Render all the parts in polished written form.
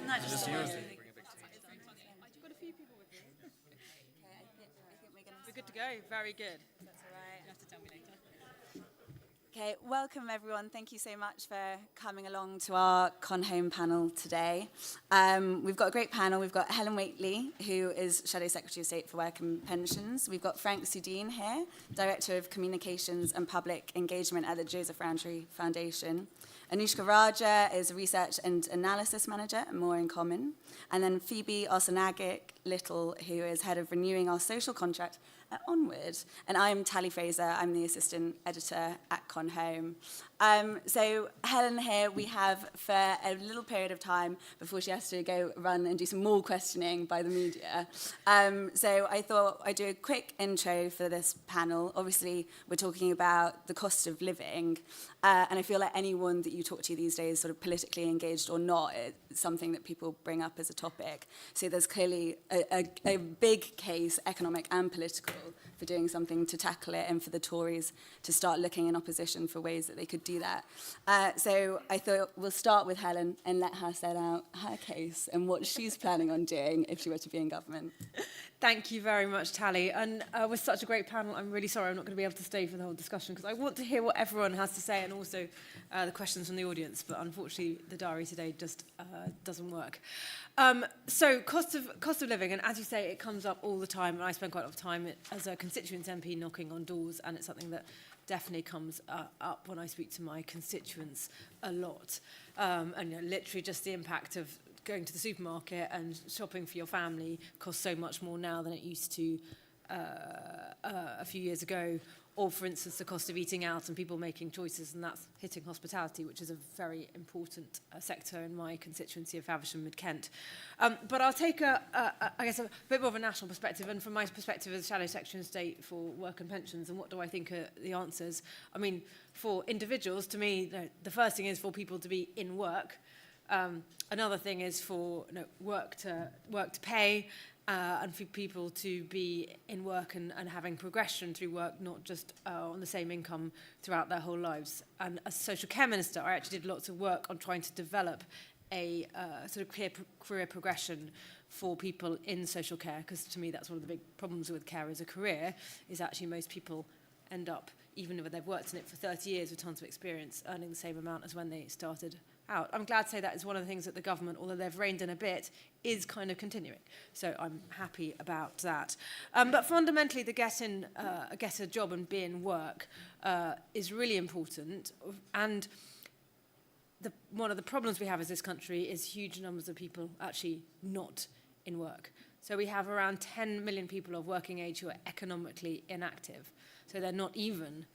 No, just yours. Got a few people with me. Okay, I think we're good to go. Very good. That's all right. You have to tell me later. Okay, welcome everyone. Thank you so much for coming along to our ConHome panel today. We've got a great panel. We've got Helen Whately, who is Shadow Secretary of State for Work and Pensions. We've got Frank Sudeen here, Director of Communications and Public Engagement at the Joseph Rowntree Foundation. Anushka Raja is a Research and Analysis Manager at More in Common. And then Phoebe Arsenagic-Little, who is Head of Renewing Our Social Contract at Onward. And I'm Tally Fraser. I'm the Assistant Editor at ConHome. So Helen here we have for a little period of time before she has to go run and do some more questioning by the media. So I thought I'd do a quick intro for this panel. Obviously, we're talking about the cost of living. And I feel like anyone that you talk to these days, sort of politically engaged or not, it's something that people bring up as a topic. So there's clearly a big case, economic and political, for doing something to tackle it and for the Tories to start looking in opposition for ways that they could do that. So I thought we'll start with Helen and let her set out her case and what she's planning on doing if she were to be in government. Thank you very much, Tally. And with such a great panel, I'm really sorry I'm not going to be able to stay for the whole discussion because I want to hear what everyone has to say and also the questions from the audience. But unfortunately, the diary today just doesn't work. So cost of living, and as you say, it comes up all the time. And I spend quite a lot of time as a constituents MP knocking on doors, and it's something that definitely comes up when I speak to my constituents a lot. And literally just the impact of going to the supermarket and shopping for your family costs so much more now than it used to a few years ago. Or, for instance, the cost of eating out and people making choices, and that's hitting hospitality, which is a very important sector in my constituency of Faversham Mid-Kent. But I'll take, I guess, a bit more of a national perspective, and from my perspective as Shadow Secretary of State for Work and Pensions, and what do I think are the answers? I mean, for individuals, to me, the first thing is for people to be in work. Another thing is for work to pay, and for people to be in work and having progression through work, not just on the same income throughout their whole lives. And as social care minister, I actually did lots of work on trying to develop a sort of clear career progression for people in social care, because to me that's one of the big problems with care as a career, is actually most people end up, even if they've worked in it for 30 years with tons of experience, earning the same amount as when they started out. I'm glad to say that is one of the things that the government, although they've reined in a bit, is kind of continuing. So I'm happy about that. But fundamentally, the get a job and be in work is really important. And one of the problems we have as this country is huge numbers of people actually not in work. So we have around 10 million people of working age who are economically inactive. So they're not even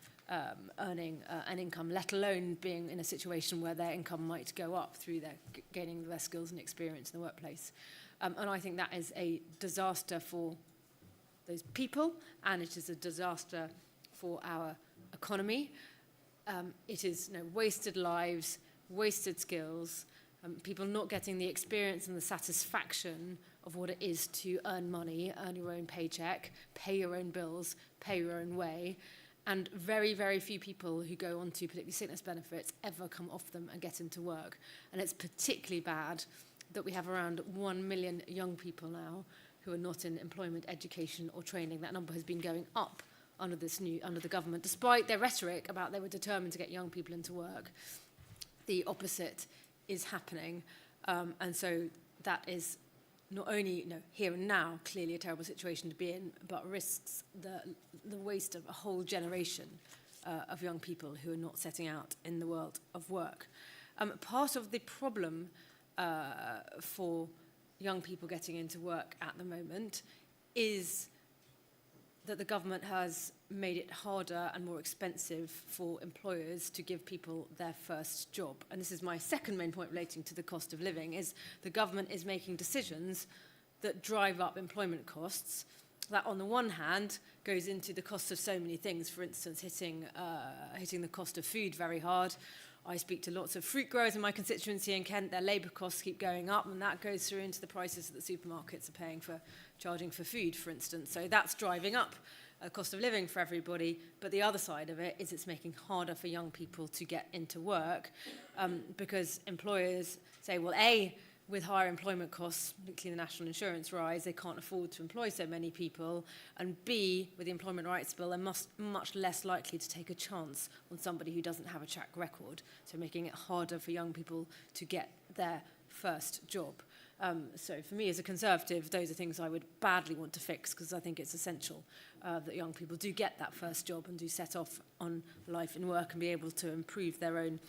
earning an income, let alone being in a situation where their income might go up through their gaining their skills and experience in the workplace. And I think that is a disaster for those people, and it is a disaster for our economy. It is wasted lives, wasted skills, people not getting the experience and the satisfaction of what it is to earn money, earn your own paycheck, pay your own bills, pay your own way. And very, very few people who go on to particularly sickness benefits ever come off them and get into work. And it's particularly bad that we have around 1 million young people now who are not in employment, education or training. That number has been going up under the government, despite their rhetoric about they were determined to get young people into work. The opposite is happening. And so that is not only here and now clearly a terrible situation to be in, but risks the waste of a whole generation of young people who are not setting out in the world of work. Part of the problem for young people getting into work at the moment is that the government has made it harder and more expensive for employers to give people their first job. And this is my second main point relating to the cost of living, is the government is making decisions that drive up employment costs. That on the one hand goes into the cost of so many things, for instance, hitting the cost of food very hard. I speak to lots of fruit growers in my constituency in Kent. Their labour costs keep going up, and that goes through into the prices that the supermarkets are paying for charging for food, for instance. So that's driving up cost of living for everybody. But the other side of it is it's making harder for young people to get into work because employers say, well, A, with higher employment costs, particularly the national insurance rise, they can't afford to employ so many people. And B, with the Employment Rights Bill, they're much less likely to take a chance on somebody who doesn't have a track record, so making it harder for young people to get their first job. So for me as a Conservative, those are things I would badly want to fix, because I think it's essential that young people do get that first job and do set off on life in work and be able to improve their own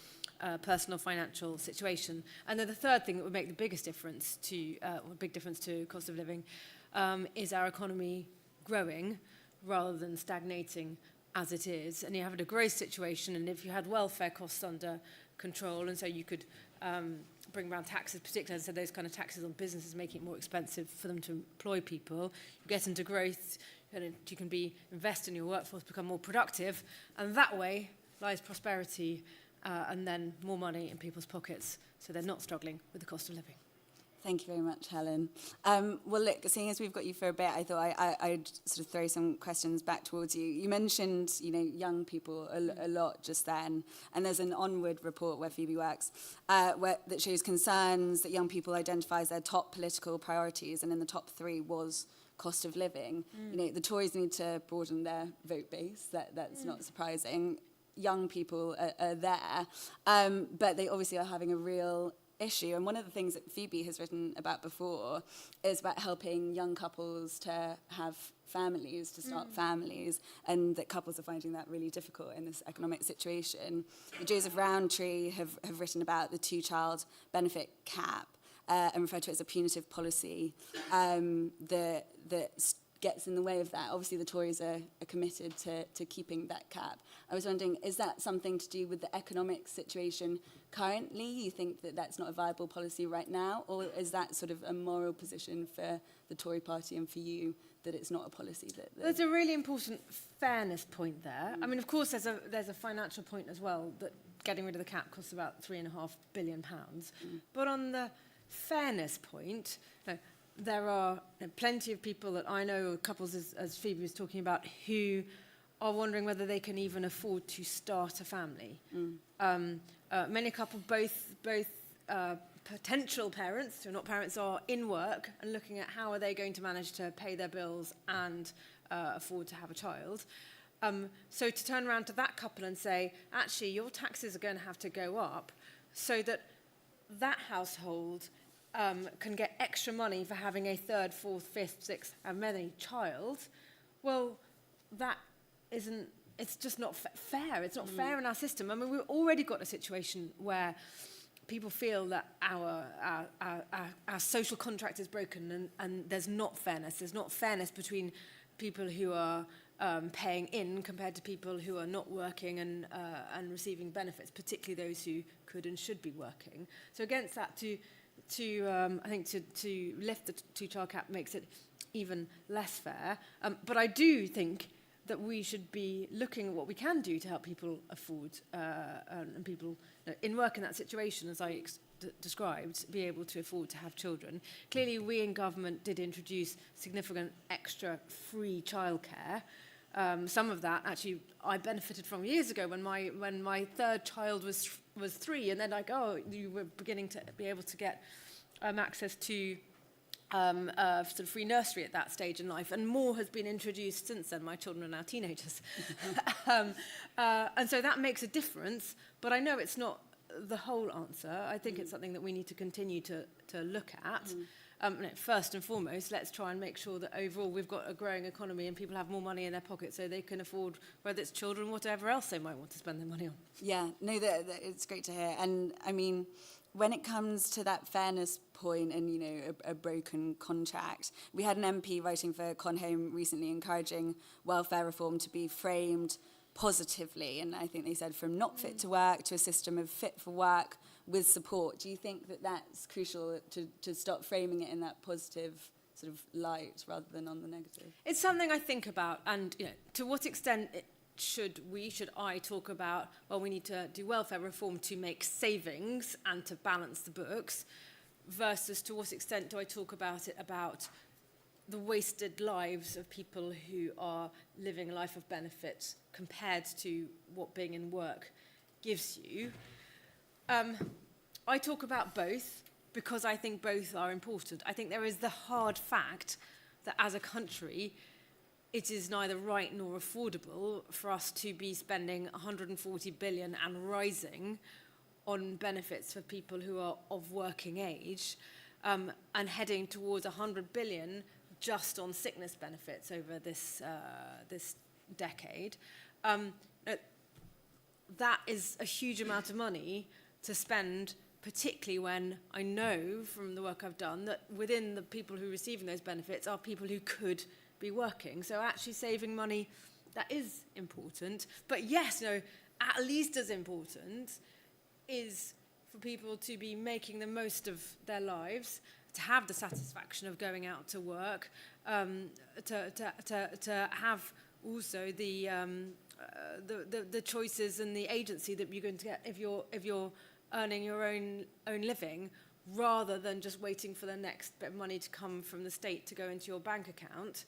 personal financial situation. And then the third thing that would make the biggest difference to, big difference to cost of living is our economy growing rather than stagnating as it is. And you have a growth situation, and if you had welfare costs under control, and so you could bring around taxes, particularly, as I said, those kind of taxes on businesses, making it more expensive for them to employ people. You get into growth, you can invest in your workforce, become more productive, and that way lies prosperity and then more money in people's pockets, so they're not struggling with the cost of living. Thank you very much, Helen. Well, look, seeing as we've got you for a bit, I thought I'd sort of throw some questions back towards you. You mentioned, young people a lot just then, and there's an Onward report where Phoebe works that shows concerns that young people identify as their top political priorities, and in the top 3 was cost of living. The Tories need to broaden their vote base. That's not surprising. Young people are there, but they obviously are having a real issue. And one of the things that Phoebe has written about before is about helping young couples to have families, to start families, and that couples are finding that really difficult in this economic situation. Joseph Rowntree have written about the 2-child benefit cap and referred to it as a punitive policy that gets in the way of that. Obviously, the Tories are committed to keeping that cap. I was wondering, is that something to do with the economic situation currently? You think that that's not a viable policy right now? Or is that sort of a moral position for the Tory party and for you, that it's not a policy that... There's a really important fairness point there. I mean, of course, there's a financial point as well, that getting rid of the cap costs about £3.5 billion. But on the fairness point, there are plenty of people that I know, couples, as Phoebe was talking about, who are wondering whether they can even afford to start a family. Many couples, both potential parents, who are not parents, are in work and looking at how are they going to manage to pay their bills and afford to have a child. So to turn around to that couple and say, actually, your taxes are going to have to go up so that that household can get extra money for having a 3rd, 4th, 5th, 6th, and many child, well, that isn't, it's just not fair. It's not fair in our system. I mean, we've already got a situation where people feel that our social contract is broken, and there's not fairness. There's not fairness between people who are paying in compared to people who are not working and receiving benefits, particularly those who could and should be working. So against that, I think to lift the 2-child cap makes it even less fair. But I do think that we should be looking at what we can do to help people afford and people in work in that situation, as I described, be able to afford to have children. Clearly, we in government did introduce significant extra free childcare. Some of that, actually, I benefited from years ago when my 3rd child was 3, and then you were beginning to be able to get access to sort of free nursery at that stage in life, and more has been introduced since then. My children are now teenagers. And so that makes a difference, but I know it's not the whole answer. I think it's something that we need to continue to look at. First and foremost, let's try and make sure that overall we've got a growing economy and people have more money in their pocket so they can afford, whether it's children, whatever else they might want to spend their money on. Yeah, no, it's great to hear. And I mean, when it comes to that fairness point and, a broken contract, we had an MP writing for ConHome recently encouraging welfare reform to be framed positively. And I think they said from not fit to work to a system of fit for work with support. Do you think that that's crucial to start framing it in that positive sort of light rather than on the negative? It's something I think about, and to what extent should I talk about, well, we need to do welfare reform to make savings and to balance the books, versus to what extent do I talk about it about the wasted lives of people who are living a life of benefit compared to what being in work gives you. I talk about both. because I think both are important. I think there is the hard fact that as a country, it is neither right nor affordable for us to be spending 140 billion and rising on benefits for people who are of working age, and heading towards 100 billion just on sickness benefits over this decade. That is a huge amount of money to spend, particularly when I know from the work I've done that within the people who are receiving those benefits are people who could be working. So actually saving money, that is important. But yes, at least as important is for people to be making the most of their lives, to have the satisfaction of going out to work, to have also the choices and the agency that you're going to get if you're earning your own living, rather than just waiting for the next bit of money to come from the state to go into your bank account.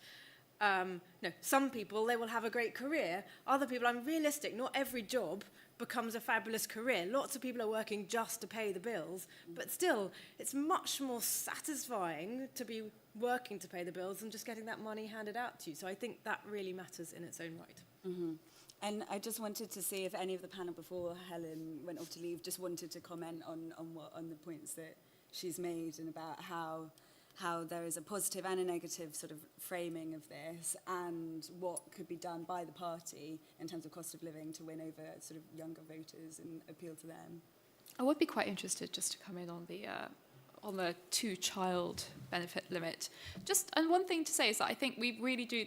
Some people, they will have a great career. Other people, I'm realistic, not every job becomes a fabulous career. Lots of people are working just to pay the bills, but still, it's much more satisfying to be working to pay the bills than just getting that money handed out to you. So I think that really matters in its own right. Mm-hmm. And I just wanted to see if any of the panel before Helen went off to leave just wanted to comment on the points that she's made and about how there is a positive and a negative sort of framing of this, and what could be done by the party in terms of cost of living to win over sort of younger voters and appeal to them. I would be quite interested just to come in on the two-child benefit limit. And one thing to say is that I think we really do,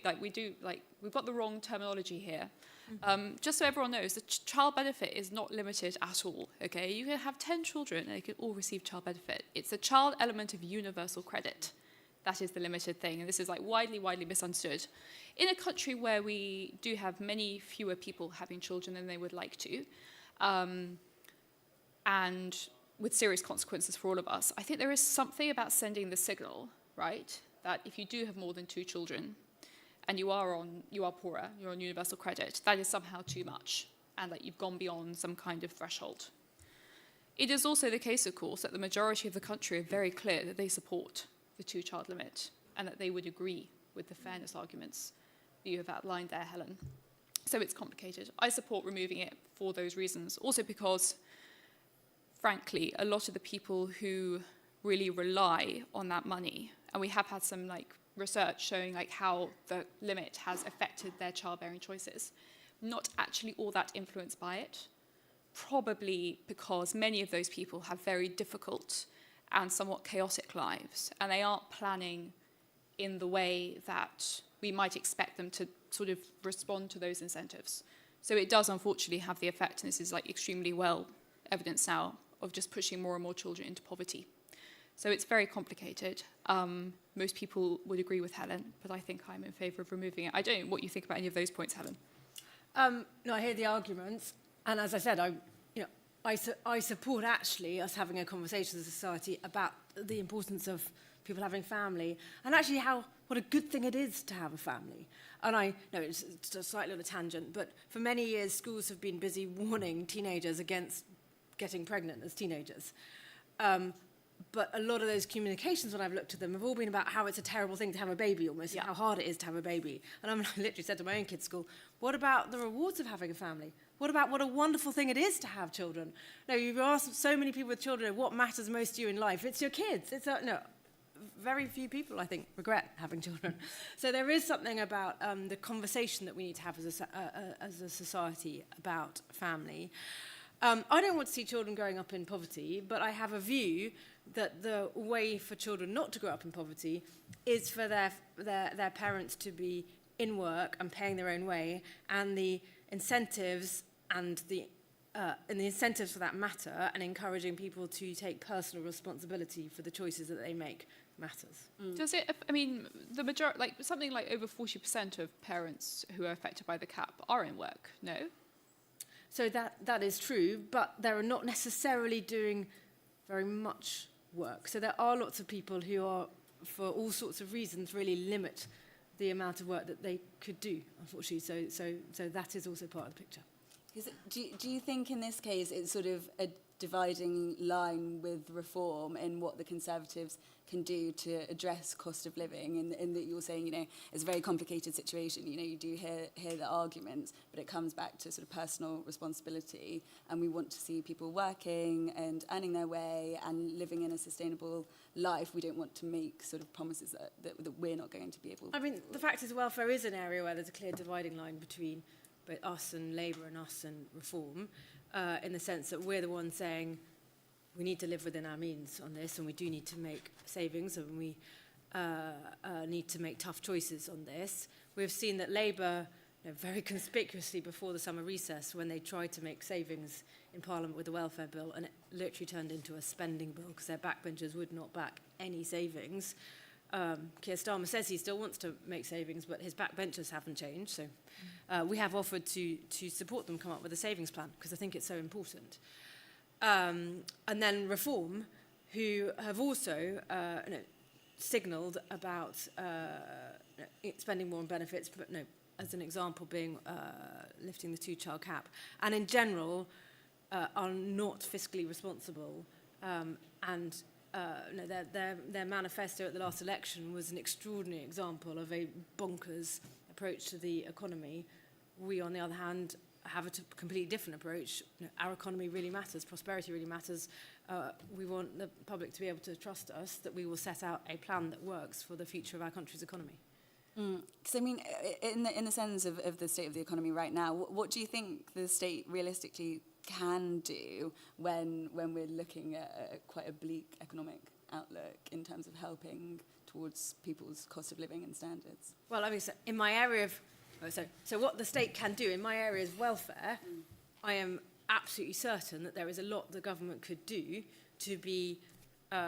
we've got the wrong terminology here. Just so everyone knows, the child benefit is not limited at all, okay? You can have 10 children and they can all receive child benefit. It's the child element of universal credit. That is the limited thing, and this is widely misunderstood. In a country where we do have many fewer people having children than they would like to, and with serious consequences for all of us, I think there is something about sending the signal, right, that if you do have more than 2 children, and you are poorer, you're on universal credit, that is somehow too much, and that you've gone beyond some kind of threshold. It is also the case, of course, that the majority of the country are very clear that they support the 2-child limit, and that they would agree with the fairness arguments that you have outlined there, Helen. So it's complicated. I support removing it for those reasons, also because, frankly, a lot of the people who really rely on that money, and we have had some research showing how the limit has affected their childbearing choices, not actually all that influenced by it, probably because many of those people have very difficult and somewhat chaotic lives, and they aren't planning in the way that we might expect them to sort of respond to those incentives. So it does unfortunately have the effect, and this is extremely well evidenced now, of just pushing more and more children into poverty. So it's very complicated. Most people would agree with Helen, but I think I'm in favour of removing it. I don't know what you think about any of those points, Helen. No, I hear the arguments, and as I said, I support actually us having a conversation as a society about the importance of people having family, and actually what a good thing it is to have a family. And I know it's slightly on a tangent, but for many years schools have been busy warning teenagers against getting pregnant as teenagers. But a lot of those communications, when I've looked at them, have all been about how it's a terrible thing to have a baby, almost, and how hard it is to have a baby. And I literally said to my own kids' school, what about the rewards of having a family? What about what a wonderful thing it is to have children? No, you've asked so many people with children what matters most to you in life. It's your kids. Very few people, I think, regret having children. So there is something about the conversation that we need to have as a society about family. I don't want to see children growing up in poverty, but I have a view that the way for children not to grow up in poverty is for their parents to be in work and paying their own way, and the incentives and the incentives for that matter, and encouraging people to take personal responsibility for the choices that they make matters. Does it? I mean, the majority, something like over 40% of parents who are affected by the cap are in work. No. So that is true, but they're not necessarily doing very much work. So there are lots of people who are, for all sorts of reasons, really limit the amount of work that they could do, unfortunately. So that is also part of the picture. Do you think in this case it's sort of dividing line with reform in what the Conservatives can do to address cost of living, in that you're saying, it's a very complicated situation. You do hear the arguments, but it comes back to sort of personal responsibility, and we want to see people working and earning their way and living in a sustainable life. We don't want to make sort of promises that we're not going to be able to. I mean, the fact is welfare is an area where there's a clear dividing line between both us and Labour and us and Reform, in the sense that we're the ones saying we need to live within our means on this, and we do need to make savings, and we need to make tough choices on this. We've seen that Labour, very conspicuously before the summer recess, when they tried to make savings in Parliament with the welfare bill, and it literally turned into a spending bill because their backbenchers would not back any savings. Keir Starmer says he still wants to make savings, but his backbenchers haven't changed. So we have offered to support them come up with a savings plan because I think it's so important. And then Reform, who have also signalled about spending more on benefits, but as an example being lifting the two-child cap, and in general are not fiscally responsible, and their manifesto at the last election was an extraordinary example of a bonkers approach to the economy. We, on the other hand, have a completely different approach. Our economy really matters, prosperity really matters. We want the public to be able to trust us that we will set out a plan that works for the future of our country's economy. Because I mean, in the sense of the state of the economy right now, what do you think the state realistically can do when we're looking at quite a bleak economic outlook in terms of helping towards people's cost of living and standards? Well, I mean, so in my area of so what the state can do in my area is welfare. I am absolutely certain that there is a lot the government could do to be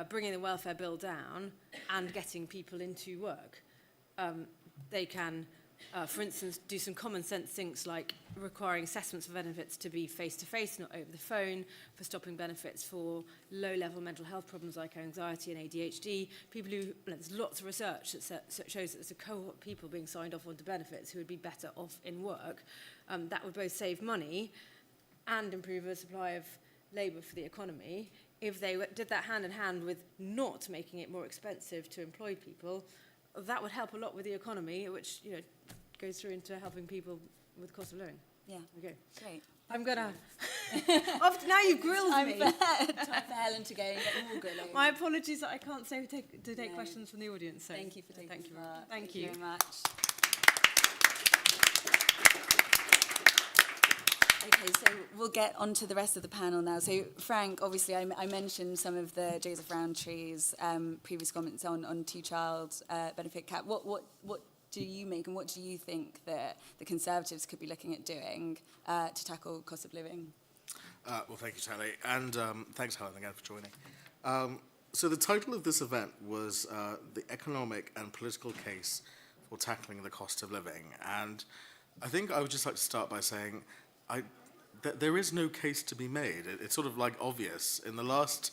bringing the welfare bill down and getting people into work. They can, for instance, do some common sense things like requiring assessments of benefits to be face-to-face, not over the phone, for stopping benefits for low-level mental health problems like anxiety and ADHD. People who, there's lots of research that shows that there's a cohort of people being signed off onto benefits who would be better off in work. That would both save money and improve the supply of labour for the economy. If they did that hand in hand with not making it more expensive to employ people, that would help a lot with the economy, which goes through into helping people with cost of living. Yeah. Okay. Great. I'm gonna. Now you've grilled me. Time for Helen to go and get more grilling. My apologies that I can't say to take questions from the audience. So Thank you for taking thank you. part. Thank you Very much. Okay, so we'll get on to the rest of the panel now. So, Frank, obviously, I mentioned some of the Joseph Rowntree's previous comments on two-child benefit cap. What do you make, and what do you think that the Conservatives could be looking at doing to tackle cost of living? Well, thank you, Tally, and thanks, Helen, again for joining. So the title of this event was The Economic and Political Case for Tackling the Cost of Living. And I think I would just like to start by saying there is no case to be made. It's sort of like obvious. In the last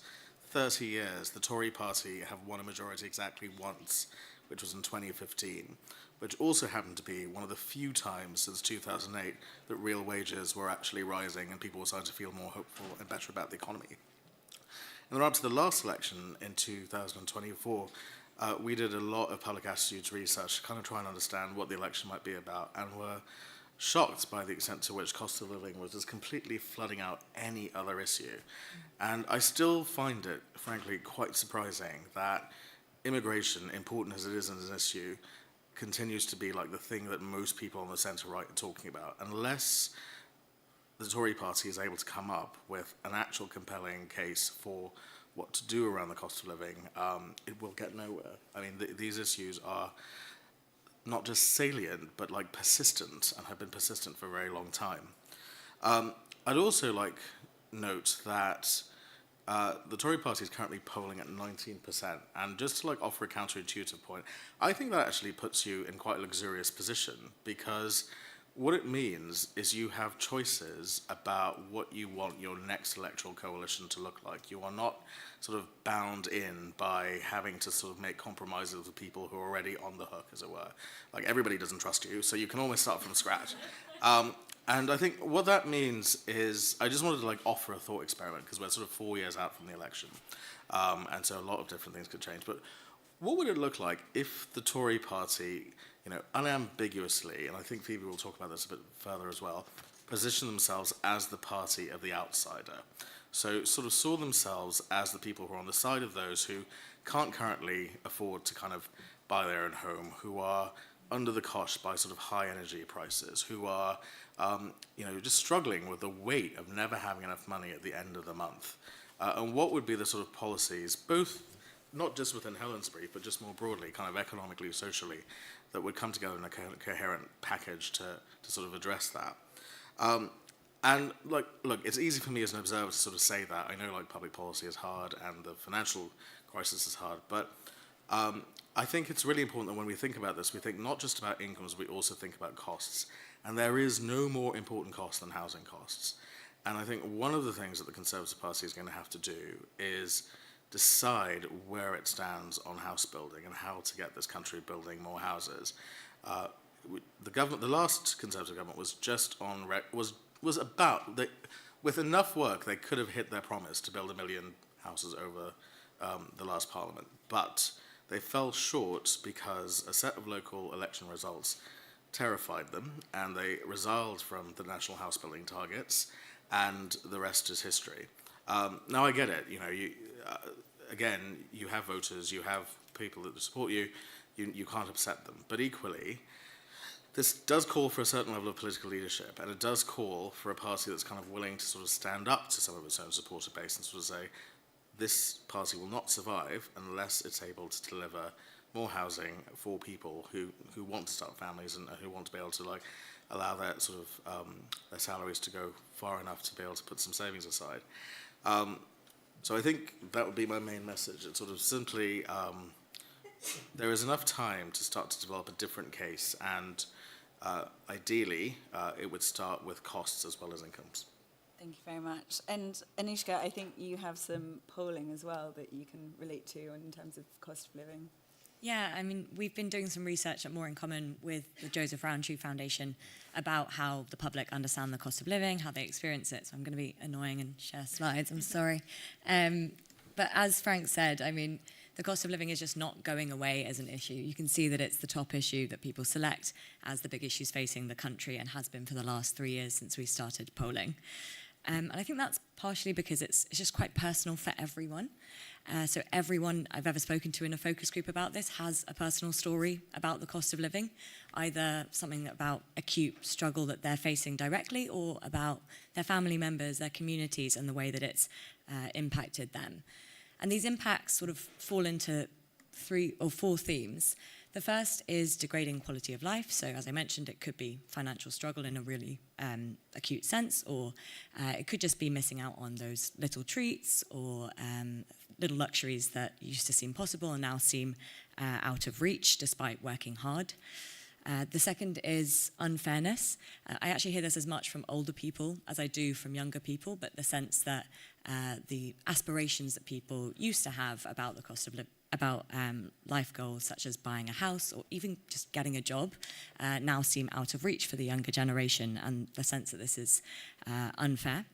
30 years, the Tory party have won a majority exactly once, which was in 2015, which also happened to be one of the few times since 2008 that real wages were actually rising and people were starting to feel more hopeful and better about the economy. In the run-up to the last election in 2024, we did a lot of public attitudes research to kind of try and understand what the election might be about, and were shocked by the extent to which cost of living was just completely flooding out any other issue. And I still find it, frankly, quite surprising that immigration, important as it is as an issue, continues to be like the thing that most people on the centre-right are talking about. Unless the Tory party is able to come up with an actual compelling case for what to do around the cost of living, it will get nowhere. I mean, these issues are not just salient, but like persistent, and have been persistent for a very long time. I'd also note that the Tory party is currently polling at 19%, and just to offer a counterintuitive point, I think that actually puts you in quite a luxurious position, because what it means is you have choices about what you want your next electoral coalition to look like. You are not sort of bound in by having to sort of make compromises with people who are already on the hook, as it were. Like, everybody doesn't trust you, so you can almost start from scratch. And I think what that means is, I just wanted to like offer a thought experiment, because we're sort of 4 years out from the election. And so a lot of different things could change. But what would it look like if the Tory party, you know, unambiguously, and I think Phoebe will talk about this a bit further as well, position themselves as the party of the outsider? So sort of saw themselves as the people who are on the side of those who can't currently afford to kind of buy their own home, who are under the cosh by sort of high energy prices, who are, you know, just struggling with the weight of never having enough money at the end of the month. And what would be the sort of policies, both not just within Helen's brief, but just more broadly, kind of economically, socially, that would come together in a coherent package to sort of address that. And like, look, it's easy for me as an observer to sort of say that. I know like public policy is hard and the financial crisis is hard, but I think it's really important that when we think about this, we think not just about incomes, we also think about costs. And there is no more important cost than housing costs. And I think one of the things that the Conservative Party is going to have to do is decide where it stands on house building and how to get this country building more houses. The last Conservative government was just on was about with enough work they could have hit their promise to build 1 million houses over the last Parliament, but they fell short because a set of local election results terrified them, and they resiled from the national house building targets, and the rest is history. Now I get it, you know, again, you have voters, you have people that support you, you can't upset them. But equally, this does call for a certain level of political leadership, and it does call for a party that's kind of willing to sort of stand up to some of its own supporter base and sort of say, this party will not survive unless it's able to deliver more housing for people who want to start families and who want to be able to like allow their sort of their salaries to go far enough to be able to put some savings aside. So I think that would be my main message. It's sort of simply, there is enough time to start to develop a different case, and ideally, it would start with costs as well as incomes. Thank you very much. And Anushka, I think you have some polling as well that you can relate to in terms of cost of living. Yeah, I mean, we've been doing some research at More in Common with the Joseph Rowntree Foundation about how the public understand the cost of living, how they experience it. So I'm going to be annoying and share slides, I'm sorry. But as Frank said, I mean, the cost of living is just not going away as an issue. You can see that it's the top issue that people select as the big issues facing the country, and has been for the last 3 years since we started polling. And I think that's partially because it's just quite personal for everyone. So everyone I've ever spoken to in a focus group about this has a personal story about the cost of living, either something about acute struggle that they're facing directly, or about their family members, their communities, and the way that it's impacted them. And these impacts sort of fall into 3 or 4 themes. The first is degrading quality of life. So as I mentioned, it could be financial struggle in a really acute sense, or it could just be missing out on those little treats or little luxuries that used to seem possible and now seem out of reach despite working hard. The second is unfairness. I actually hear this as much from older people as I do from younger people, but the sense that the aspirations that people used to have about the cost of living, about life goals such as buying a house or even just getting a job, now seem out of reach for the younger generation, and the sense that this is unfair.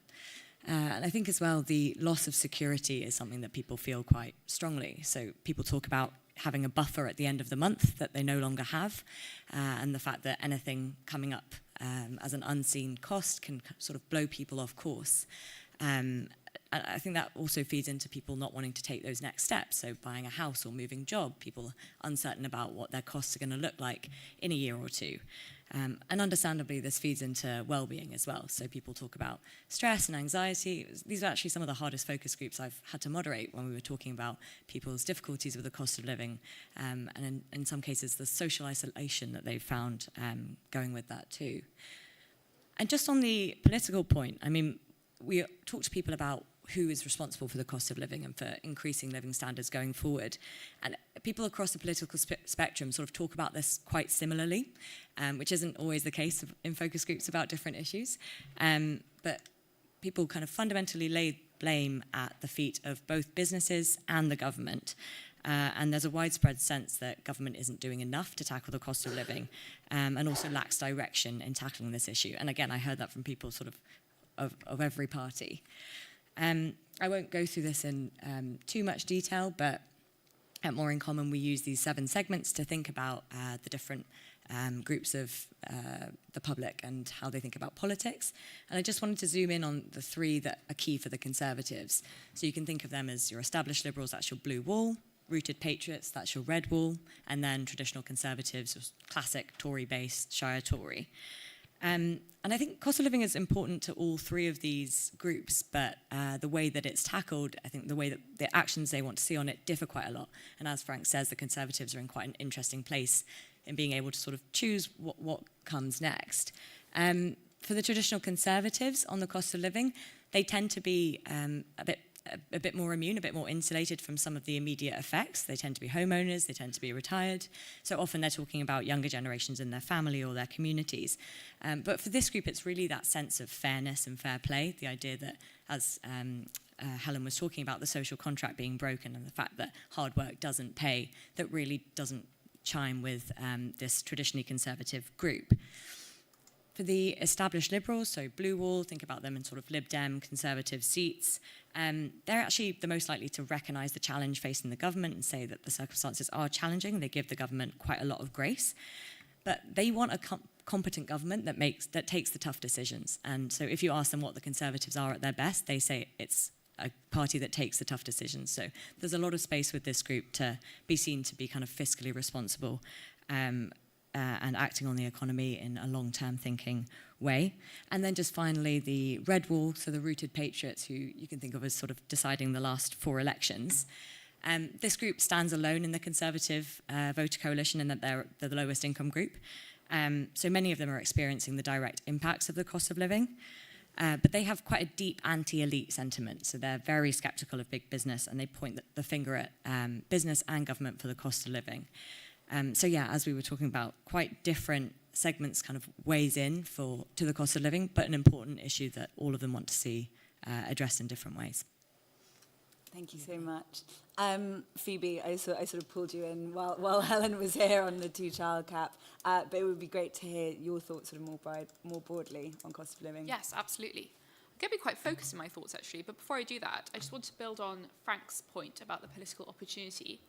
And I think as well, the loss of security is something that people feel quite strongly. So people talk about having a buffer at the end of the month that they no longer have, and the fact that anything coming up as an unseen cost can sort of blow people off course. I think that also feeds into people not wanting to take those next steps. So buying a house or moving job, people uncertain about what their costs are going to look like in a year or two. And understandably, this feeds into well-being as well. So people talk about stress and anxiety. These are actually some of the hardest focus groups I've had to moderate when we were talking about people's difficulties with the cost of living, and in some cases, the social isolation that they've found going with that too. And just on the political point, I mean, we talk to people about who is responsible for the cost of living and for increasing living standards going forward. And people across the political spectrum sort of talk about this quite similarly, which isn't always the case in focus groups about different issues. But people kind of fundamentally lay blame at the feet of both businesses and the government. And there's a widespread sense that government isn't doing enough to tackle the cost of living, and also lacks direction in tackling this issue. And again, I heard that from people sort of every party. I won't go through this in too much detail, but at More in Common, we use these 7 segments to think about the different groups of the public and how they think about politics. And I just wanted to zoom in on the 3 that are key for the Conservatives. So you can think of them as your established Liberals, that's your blue wall; rooted patriots, that's your red wall; and then traditional Conservatives, your classic Tory-based Shire Tory. And I think cost of living is important to all 3 of these groups, but the way that it's tackled, I think the way that the actions they want to see on it differ quite a lot. And as Frank says, the Conservatives are in quite an interesting place in being able to sort of choose what comes next. For the traditional Conservatives on the cost of living, they tend to be a bit more immune, a bit more insulated from some of the immediate effects. They tend to be homeowners, they tend to be retired. So often they're talking about younger generations in their family or their communities. But for this group, it's really that sense of fairness and fair play, the idea that, as Helen was talking about, the social contract being broken and the fact that hard work doesn't pay, that really doesn't chime with this traditionally conservative group. For the established Liberals, so blue wall, think about them in sort of Lib Dem conservative seats, they're actually the most likely to recognise the challenge facing the government and say that the circumstances are challenging. They give the government quite a lot of grace. But they want a competent government that takes the tough decisions. And so if you ask them what the Conservatives are at their best, they say it's a party that takes the tough decisions. So there's a lot of space with this group to be seen to be kind of fiscally responsible and acting on the economy in a long-term thinking way. And then just finally, the red wall, so the rooted patriots, who you can think of as sort of deciding the last 4 elections. This group stands alone in the Conservative voter coalition in that they're the lowest income group. So many of them are experiencing the direct impacts of the cost of living. But they have quite a deep anti-elite sentiment. So they're very sceptical of big business, and they point the finger at business and government for the cost of living. So yeah, as we were talking about, quite different segments kind of weighs in to the cost of living, but an important issue that all of them want to see addressed in different ways. Thank you so much. Phoebe, I sort of pulled you in while Helen was here on the 2-child cap, but it would be great to hear your thoughts sort of more broadly on cost of living. Yes, absolutely. I'm going to be quite focused in my thoughts, actually, but before I do that, I just want to build on Frank's point about the political opportunity.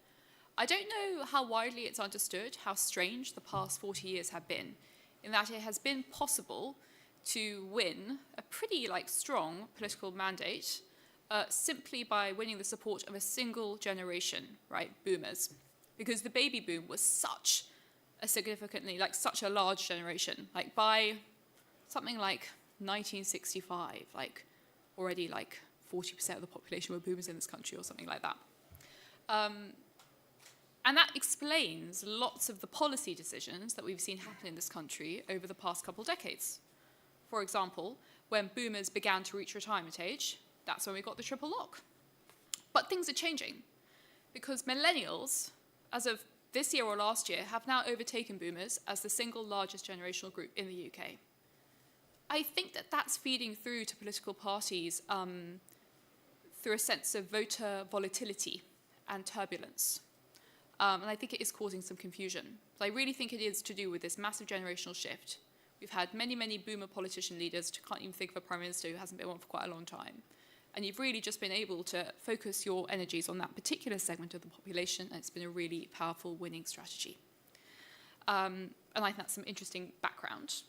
I don't know how widely it's understood how strange the past 40 years have been, in that it has been possible to win a pretty strong political mandate simply by winning the support of a single generation, right, boomers. Because the baby boom was such a significantly, such a large generation. By something like 1965, already 40% of the population were boomers in this country or something like that. And that explains lots of the policy decisions that we've seen happen in this country over the past couple decades. For example, when boomers began to reach retirement age, that's when we got the triple lock. But things are changing, because millennials, as of this year or last year, have now overtaken boomers as the single largest generational group in the UK. I think that that's feeding through to political parties through a sense of voter volatility and turbulence. And I think it is causing some confusion. So I really think it is to do with this massive generational shift. We've had many, many boomer politician leaders. Can't even think of a prime minister who hasn't been one for quite a long time. And you've really just been able to focus your energies on that particular segment of the population, and it's been a really powerful winning strategy. And I think that's some interesting background.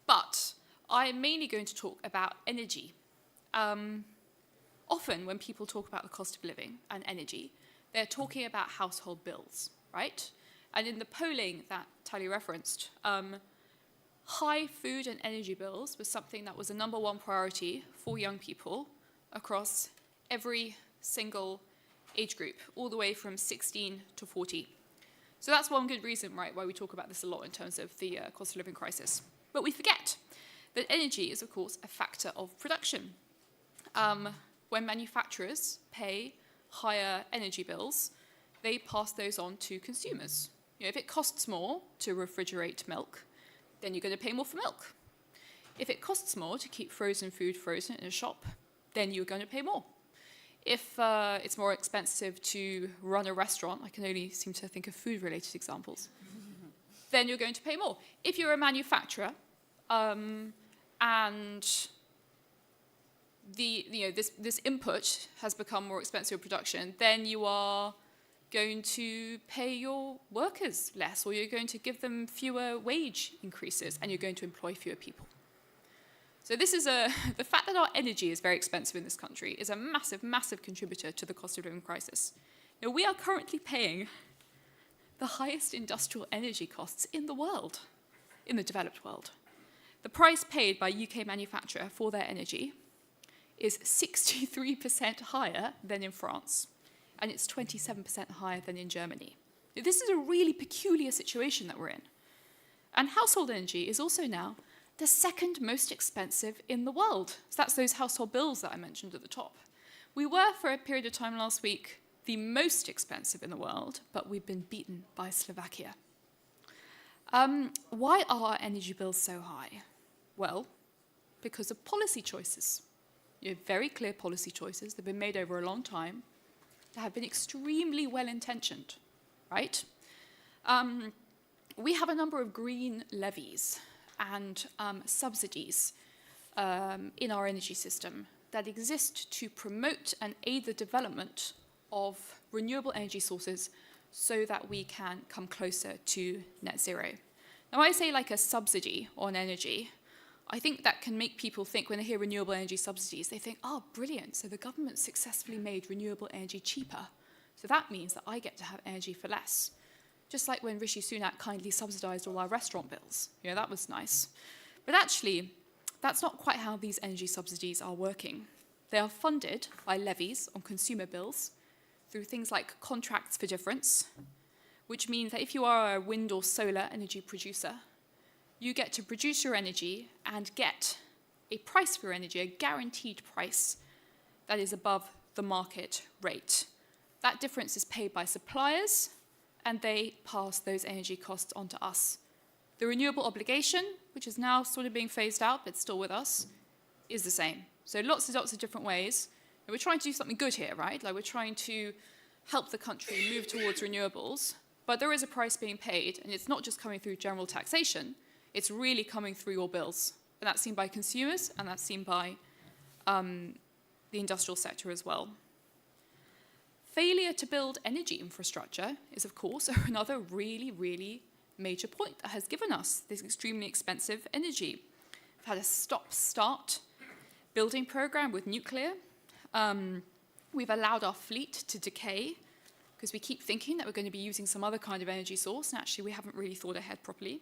But I am mainly going to talk about energy. Often when people talk about the cost of living and energy, they're talking about household bills, right? And in the polling that Tali referenced, high food and energy bills was something that was a number 1 priority for young people across every single age group, all the way from 16 to 40. So that's one good reason, right, why we talk about this a lot in terms of the cost of living crisis. But we forget that energy is, of course, a factor of production. when manufacturers pay higher energy bills, they pass those on to consumers. If it costs more to refrigerate milk, then you're going to pay more for milk. If it costs more to keep frozen food frozen in a shop, then you're going to pay more. If it's more expensive to run a restaurant, I can only seem to think of food-related examples, then you're going to pay more. If you're a manufacturer and this input has become more expensive in production, then you are going to pay your workers less, or you're going to give them fewer wage increases, and you're going to employ fewer people. So this is the fact that our energy is very expensive in this country is a massive, massive contributor to the cost of living crisis. Now, we are currently paying the highest industrial energy costs in the world, in the developed world. The price paid by UK manufacturer for their energy is 63% higher than in France, and it's 27% higher than in Germany. This is a really peculiar situation that we're in. And household energy is also now the second most expensive in the world. So that's those household bills that I mentioned at the top. We were, for a period of time last week, the most expensive in the world, but we've been beaten by Slovakia. Why are our energy bills so high? Well, because of policy choices. You have very clear policy choices that have been made over a long time that have been extremely well-intentioned, right? We have a number of green levies and subsidies in our energy system that exist to promote and aid the development of renewable energy sources so that we can come closer to net zero. Now, I say like a subsidy on energy, I think that can make people think, when they hear renewable energy subsidies, they think, oh, brilliant, so the government successfully made renewable energy cheaper. So that means that I get to have energy for less. Just like when Rishi Sunak kindly subsidised all our restaurant bills. That was nice. But actually, that's not quite how these energy subsidies are working. They are funded by levies on consumer bills through things like contracts for difference, which means that if you are a wind or solar energy producer, you get to produce your energy and get a price for your energy, a guaranteed price that is above the market rate. That difference is paid by suppliers, and they pass those energy costs on to us. The renewable obligation, which is now sort of being phased out, but still with us, is the same. So lots of different ways. And we're trying to do something good here, right? Like, we're trying to help the country move towards renewables, but there is a price being paid, and it's not just coming through general taxation, it's really coming through your bills. And that's seen by consumers, and that's seen by the industrial sector as well. Failure to build energy infrastructure is, of course, another really, really major point that has given us this extremely expensive energy. We've had a stop-start building program with nuclear. We've allowed our fleet to decay because we keep thinking that we're going to be using some other kind of energy source, and actually we haven't really thought ahead properly.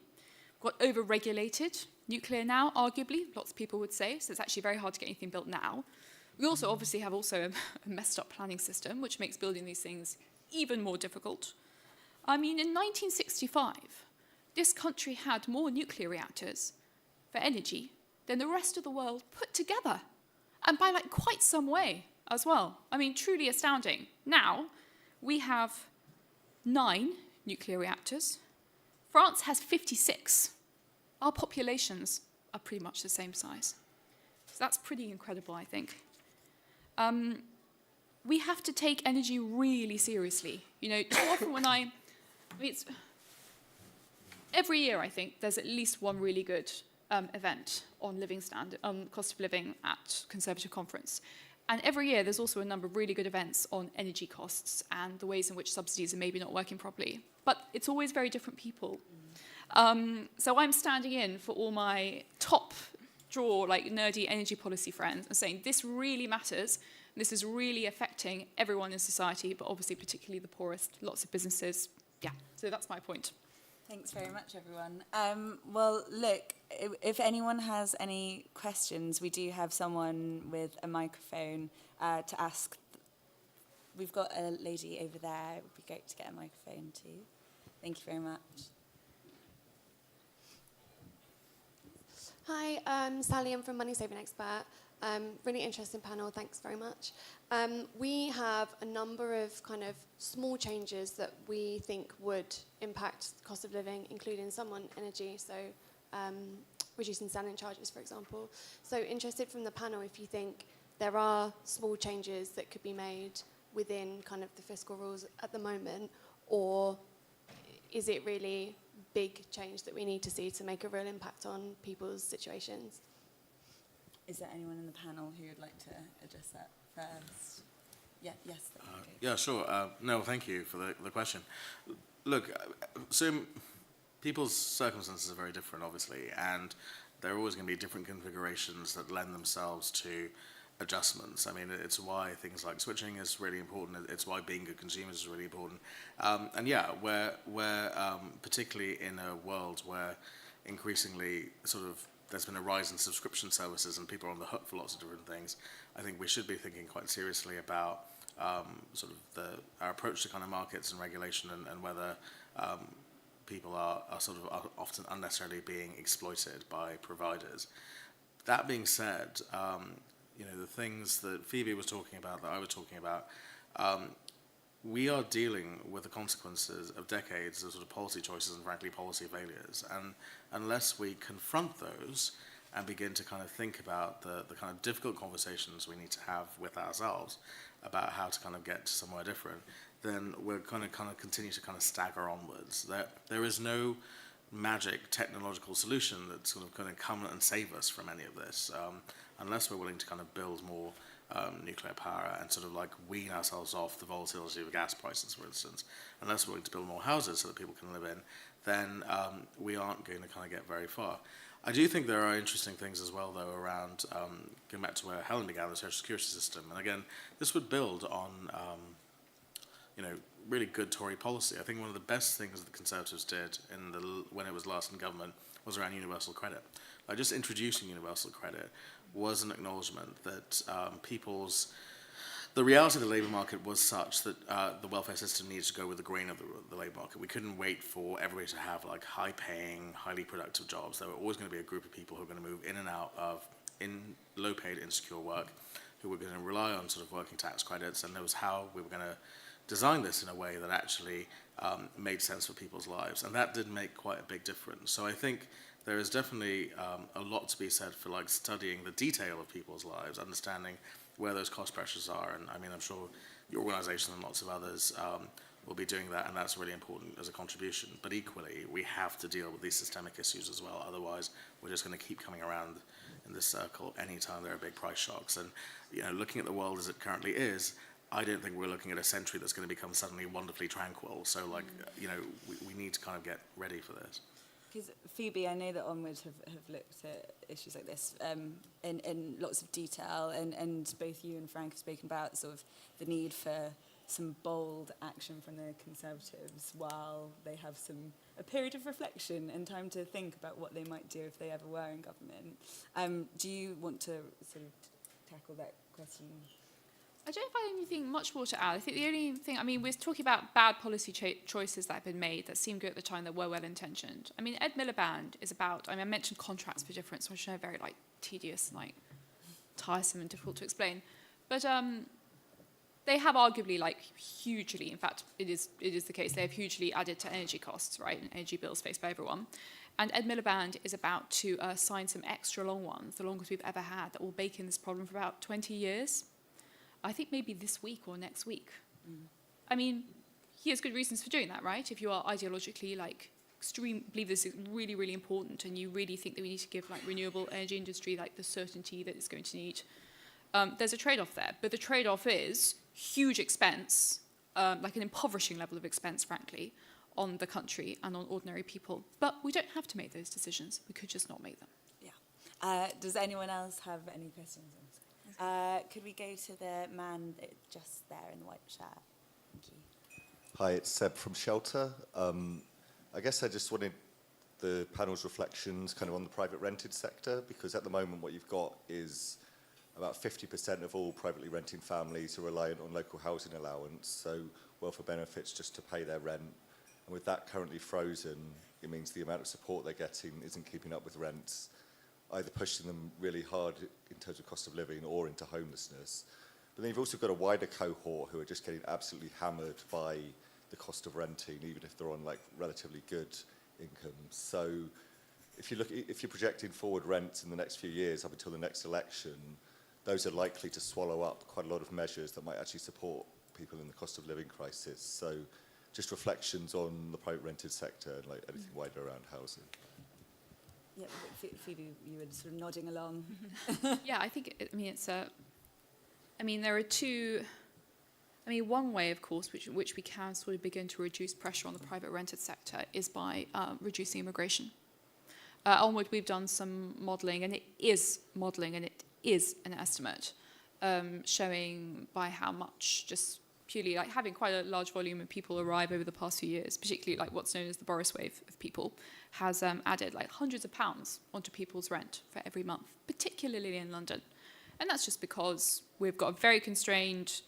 We've got over-regulated nuclear now, arguably, lots of people would say, so it's actually very hard to get anything built now. We also obviously have a messed up planning system, which makes building these things even more difficult. I mean, in 1965, this country had more nuclear reactors for energy than the rest of the world put together, and by like quite some way as well. I mean, truly astounding. Now, we have 9 nuclear reactors. France has 56. Our populations are pretty much the same size. So that's pretty incredible, I think. We have to take energy really seriously. Too often when every year, I think, there's at least one really good event on living standard, on cost of living at Conservative Conference. And every year, there's also a number of really good events on energy costs and the ways in which subsidies are maybe not working properly. But it's always very different people. So I'm standing in for all my top draw, nerdy energy policy friends and saying, this really matters. This is really affecting everyone in society, but obviously particularly the poorest, lots of businesses. Yeah, so that's my point. Thanks very much, everyone. Well, look, if anyone has any questions, we do have someone with a microphone to ask. We've got a lady over there. It would be great to get a microphone too. Thank you very much. Hi, I'm Sally. I'm from Money Saving Expert. Really interesting panel, thanks very much. We have a number of kind of small changes that we think would impact the cost of living, including some on energy, so reducing standing charges, for example. So interested from the panel if you think there are small changes that could be made within kind of the fiscal rules at the moment, or is it really big change that we need to see to make a real impact on people's situations? Is there anyone in the panel who would like to address that first? Yeah, yes. Yeah, sure. No, thank you for the question. Look, so people's circumstances are very different, obviously, and there are always going to be different configurations that lend themselves to adjustments. I mean, it's why things like switching is really important. It's why being good consumers is really important. And yeah, we're particularly in a world where increasingly sort of there's been a rise in subscription services and people are on the hook for lots of different things. I think we should be thinking quite seriously about sort of our approach to kind of markets and regulation and whether people are often unnecessarily being exploited by providers. That being said, you know, the things that Phoebe was talking about, that I was talking about, we are dealing with the consequences of decades of sort of policy choices and frankly policy failures. And unless we confront those and begin to kind of think about the kind of difficult conversations we need to have with ourselves about how to kind of get to somewhere different, then we're going to kind of continue to kind of stagger onwards. There is no magic technological solution that's sort of going to come and save us from any of this, unless we're willing to kind of build more nuclear power and sort of like wean ourselves off the volatility of gas prices, for instance. Unless we're willing to build more houses so that people can live in, then we aren't going to kind of get very far. I do think there are interesting things as well, though, around going back to where Helen began, the social security system. And again, this would build on you know, really good Tory policy. I think one of the best things that the Conservatives did when it was last in government was around universal credit. Just introducing universal credit was an acknowledgement that the reality of the labour market was such that the welfare system needs to go with the grain of the labour market. We couldn't wait for everybody to have like high-paying, highly productive jobs. There were always going to be a group of people who were going to move in and out of low-paid, insecure work, who were going to rely on sort of working tax credits, and that was how we were going to design this in a way that actually made sense for people's lives, and that did make quite a big difference. So I think there is definitely a lot to be said for like studying the detail of people's lives, understanding where those cost pressures are, and I mean, I'm sure your organisation and lots of others will be doing that, and that's really important as a contribution. But equally, we have to deal with these systemic issues as well. Otherwise, we're just going to keep coming around in this circle anytime there are big price shocks. And you know, looking at the world as it currently is, I don't think we're looking at a century that's going to become suddenly wonderfully tranquil. So, like, you know, we need to kind of get ready for this. Because Phoebe, I know that Onward have looked at issues like this in lots of detail, and both you and Frank have spoken about sort of the need for some bold action from the Conservatives while they have a period of reflection and time to think about what they might do if they ever were in government. Do you want to sort of tackle that question? I don't know if I have anything much more to add. I think the only thing, I mean, we're talking about bad policy choices that have been made that seemed good at the time that were well-intentioned. I mean, Ed Miliband is about, I mean, I mentioned contracts for difference, which are very, like, tedious and, like, tiresome and difficult to explain. But they have arguably, like, hugely, in fact, it is the case, they have hugely added to energy costs, right, and energy bills faced by everyone. And Ed Miliband is about to sign some extra long ones, the longest we've ever had, that will bake in this problem for about 20 years. I think maybe this week or next week. I mean, he has good reasons for doing that, right? If you are ideologically, like, believe this is really, really important, and you really think that we need to give, like, renewable energy industry, like, the certainty that it's going to need, there's a trade-off there. But the trade-off is huge expense, like an impoverishing level of expense, frankly, on the country and on ordinary people. But we don't have to make those decisions. We could just not make them. Yeah. Does anyone else have any questions? Could we go to the man just there in the white shirt? Thank you. Hi, it's Seb from Shelter. I guess I just wanted the panel's reflections kind of on the private rented sector, because at the moment what you've got is about 50% of all privately renting families are reliant on local housing allowance, so welfare benefits just to pay their rent. And with that currently frozen, it means the amount of support they're getting isn't keeping up with rents. either pushing them really hard in terms of cost of living or into homelessness. But then you've also got a wider cohort who are just getting absolutely hammered by the cost of renting, even if they're on like relatively good incomes. So if you're projecting forward rents in the next few years up until the next election, those are likely to swallow up quite a lot of measures that might actually support people in the cost of living crisis. So just reflections on the private rented sector and like anything wider around housing. Yeah, Phoebe, you were sort of nodding along. Yeah, I think, there are two. One way, of course, which we can sort of begin to reduce pressure on the private rented sector is by reducing immigration. Onward, we've done some modelling, and it is an estimate showing by how much just purely like having quite a large volume of people arrive over the past few years, particularly like what's known as the Boris wave of people, has added like hundreds of pounds onto people's rent for every month, particularly in London. And that's just because we've got a very constrained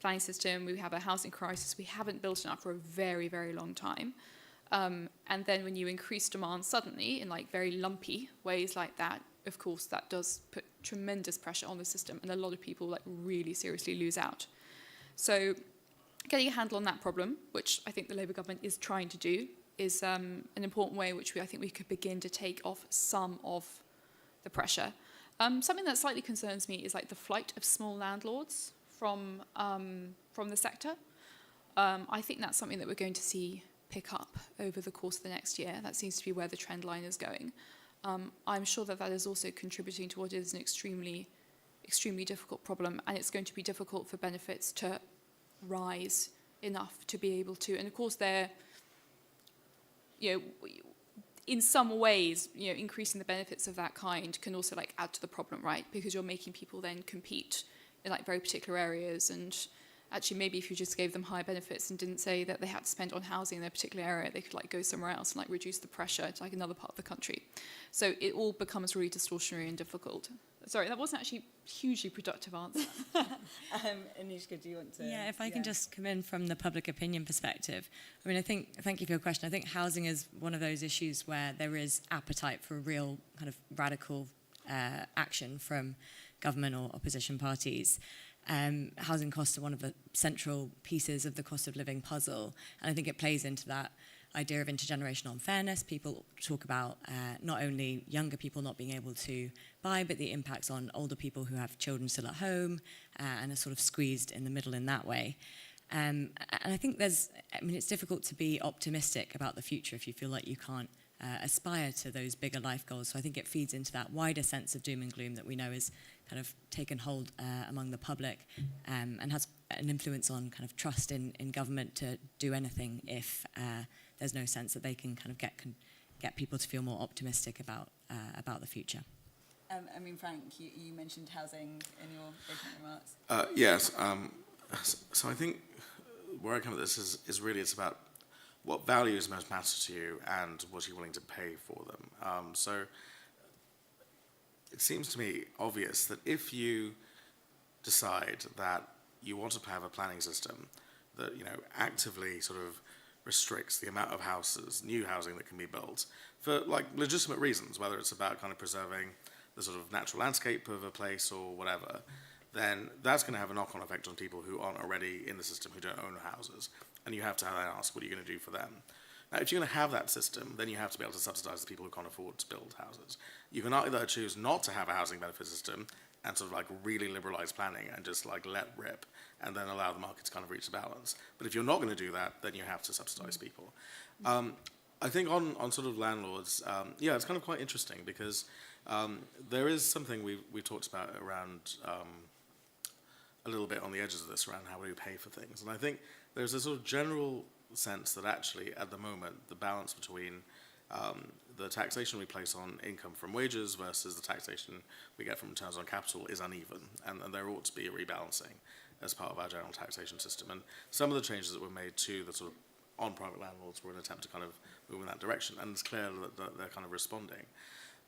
planning system, we have a housing crisis, we haven't built enough for a very, very long time. And then when you increase demand suddenly in like very lumpy ways like that, of course, that does put tremendous pressure on the system, and a lot of people like really seriously lose out. So getting a handle on that problem, which I think the Labour government is trying to do, is an important way in which I think we could begin to take off some of the pressure. Something that slightly concerns me is like the flight of small landlords from the sector. I think that's something that we're going to see pick up over the course of the next year. That seems to be where the trend line is going. I'm sure that that is also contributing to what is an extremely difficult problem, and it's going to be difficult for benefits to rise enough to be able to, and of course they're, in some ways, increasing the benefits of that kind can also like add to the problem, right? Because you're making people then compete in like very particular areas, and actually maybe if you just gave them higher benefits and didn't say that they had to spend on housing in their particular area, they could like go somewhere else and like reduce the pressure to like another part of the country. So it all becomes really distortionary and difficult. Sorry, that wasn't actually a hugely productive answer. Anishka, do you want to? Yeah, if I can just come in from the public opinion perspective. Thank you for your question. I think housing is one of those issues where there is appetite for a real kind of radical action from government or opposition parties. Housing costs are one of the central pieces of the cost of living puzzle, and I think it plays into that idea of intergenerational unfairness. People talk about not only younger people not being able to buy, but the impacts on older people who have children still at home and are sort of squeezed in the middle in that way. And I think it's difficult to be optimistic about the future if you feel like you can't aspire to those bigger life goals. So I think it feeds into that wider sense of doom and gloom that we know is kind of taken hold among the public and has an influence on kind of trust in government to do anything if there's no sense that they can kind of get people to feel more optimistic about the future. Frank, you mentioned housing in your opening remarks. Yes. So I think where I come at this is really it's about what values most matter to you and what you're willing to pay for them. So it seems to me obvious that if you decide that you want to have a planning system that actively sort of restricts the amount of houses, new housing that can be built for like legitimate reasons, whether it's about kind of preserving the sort of natural landscape of a place or whatever, then that's going to have a knock-on effect on people who aren't already in the system, who don't own houses, and you have to ask, what are you going to do for them? Now, if you're going to have that system, then you have to be able to subsidise the people who can't afford to build houses. You can either choose not to have a housing benefit system and sort of like really liberalise planning and just like let rip and then allow the market to kind of reach a balance. But if you're not going to do that, then you have to subsidise people. I think on sort of landlords, it's kind of quite interesting because there is something we talked about around a little bit on the edges of this around how we pay for things. And I think there's a sort of general sense that actually at the moment the balance between the taxation we place on income from wages versus the taxation we get from returns on capital is uneven, and there ought to be a rebalancing as part of our general taxation system. And some of the changes that were made to the sort of on private landlords were an attempt to kind of move in that direction, and it's clear that they're kind of responding.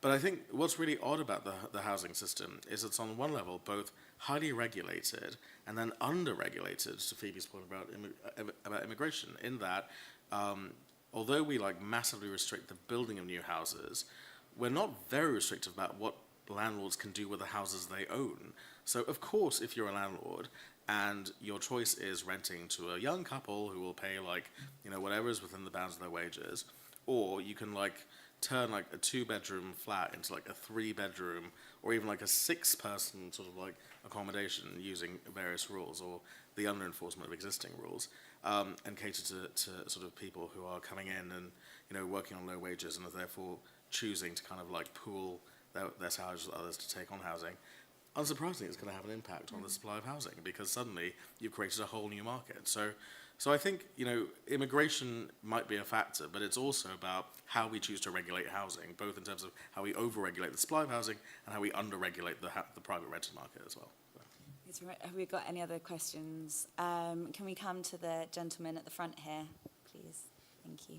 But I think what's really odd about the housing system is it's on one level both highly regulated and then under-regulated, to Phoebe's point about immigration, in that although we like massively restrict the building of new houses, we're not very restrictive about what landlords can do with the houses they own. So of course, if you're a landlord and your choice is renting to a young couple who will pay like, you know, whatever is within the bounds of their wages, or you can like turn like a 2-bedroom flat into like a 3-bedroom or even like a 6-person sort of like accommodation using various rules or the under-enforcement of existing rules, and cater to sort of people who are coming in and, you know, working on low wages and are therefore choosing to kind of like pool their salaries with others to take on housing. Unsurprisingly, it's going to have an impact on the supply of housing because suddenly you've created a whole new market. So I think, you know, immigration might be a factor, but it's also about how we choose to regulate housing, both in terms of how we over-regulate the supply of housing and how we under-regulate the private rented market as well. So. Have we got any other questions? Can we come to the gentleman at the front here, please? Thank you.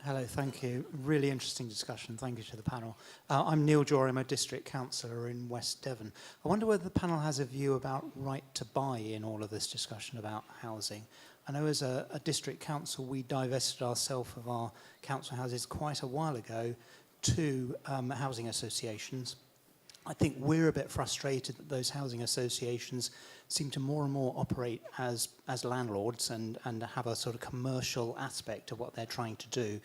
Hello, thank you. Really interesting discussion. Thank you to the panel. I'm Neil Jory, I'm a district councillor in West Devon. I wonder whether the panel has a view about right to buy in all of this discussion about housing. I know as a district council, we divested ourselves of our council houses quite a while ago to housing associations. I think we're a bit frustrated that those housing associations seem to more and more operate as landlords and have a sort of commercial aspect of what they're trying to do,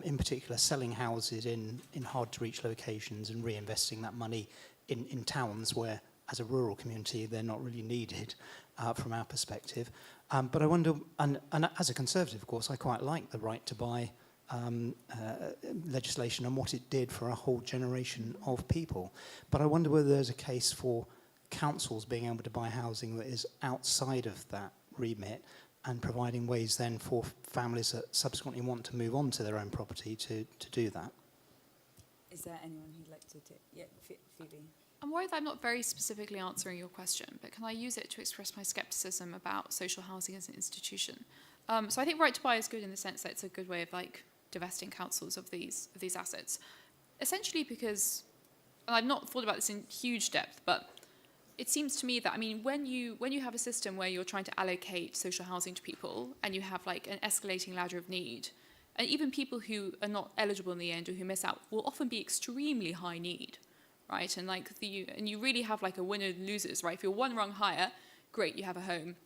in particular selling houses in hard-to-reach locations and reinvesting that money in towns where, as a rural community, they're not really needed from our perspective. But I wonder, and as a Conservative, of course, I quite like the right to buy legislation and what it did for a whole generation of people. But I wonder whether there's a case for councils being able to buy housing that is outside of that remit and providing ways then for families that subsequently want to move on to their own property to do that. Is there anyone who'd like to do? Yeah, Phoebe. I'm worried that I'm not very specifically answering your question, but can I use it to express my scepticism about social housing as an institution? So I think right to buy is good in the sense that it's a good way of like divesting councils of these assets. Essentially because, and I've not thought about this in huge depth, but it seems to me that, I mean, when you have a system where you're trying to allocate social housing to people and you have like an escalating ladder of need, and even people who are not eligible in the end or who miss out will often be extremely high need, right? And like and you really have like a winner and losers, right? If you're one rung higher, great, you have a home.